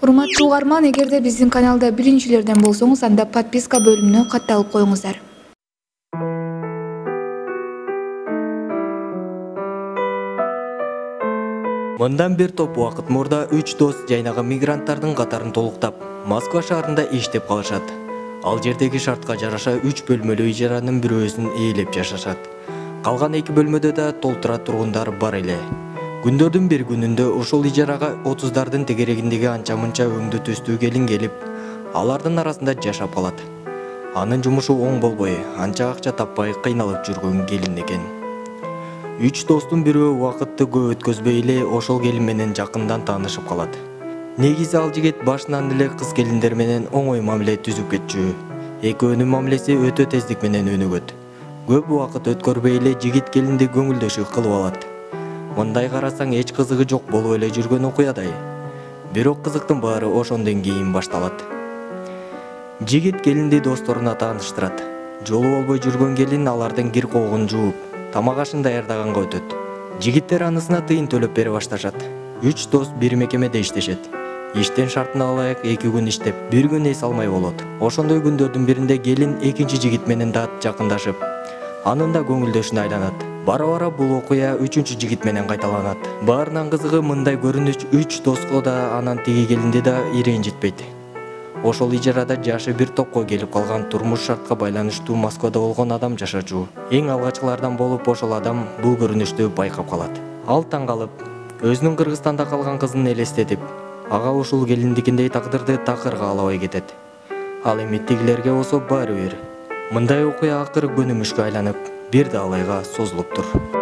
Урматтуу угарман, эгерде биздин каналда биринчилерден болсоңуз, анда подписка бөлүмүнө катталып коюңуздар. Мындан бир топ убакыт мурда 3 дос жайнаган мигранттардын катарын толуктап, Москва шаарында иштеп калышат. Ал жердеги шартка жараша 3 бөлмөлүү ижаранын бирөөсүн ээлеп жашашат. Калган 2 бөлмөдө да толтура тургундар бар эле. Күндөрдүн бир күнүндө ошол ижарага 30дардын тегерегиндеги анча-мынча өңдү түстүү келин келип, алардын арасында жашап калат. Анын жумушу оң болбой, анча акча таппай кыйналып жүргөн келин экен. 3 достун бирөө убакытты көп өткөзбөй эле ошол келин менен жакындан таанышып калат. Негизи ал жигит башынан эле кыз келиндер менен оңой мамиле түзүп кетчү. Экөөнүн мамилеси өтө тездик менен өнүгөт. Көп убакыт өткөрбөй эле жигит келинди көңүлдөшү кылып алат. Мындай карасаң эч кызыгы жок болуп эле жүргөн окуядай. Бирок кызыктын баары ошондон кийин башталат. Жигит келинди досторуна тааныштырат. Жолу болбой жүргөн келин алардын кир когун жууп, тамак ашын даярдаганга өтөт. Жигиттер анысына тыйын төлөп бере башташат. 3 дос бир мекемеде иштешет. Иштен шартына ылайык 2 күн иштеп, бир күн эс алмай болот. Ошондой күндөрдүн биринде келин экинчи жигит менен да жакындашып, анын да көңүлдөшүнө айланат. Бара-бара бул окуя 3-чү жигит менен кайталанат. Баарынан кызыгы мындай көрүнүш 3 доско да, анан тиги келинди да ирэнжитпейт. Ошол ижарада жашы бир топко келип калган, турмуш шартка байланыштуу Москвада болгон адам жашачу. Эң алгачкылардан болуп ошол адам бул көрүнүштү байкап калат. Ал таң калып, өзүнүн Кыргызстанда калган кызын элестетип, ага ушул келиндикиндей тагдырды такыр каалабай кетет. Ал эми тигилерге болсо баары бир. Мындай окуя акыры көнүмүшкө айланып, бир да алайга созулуптур.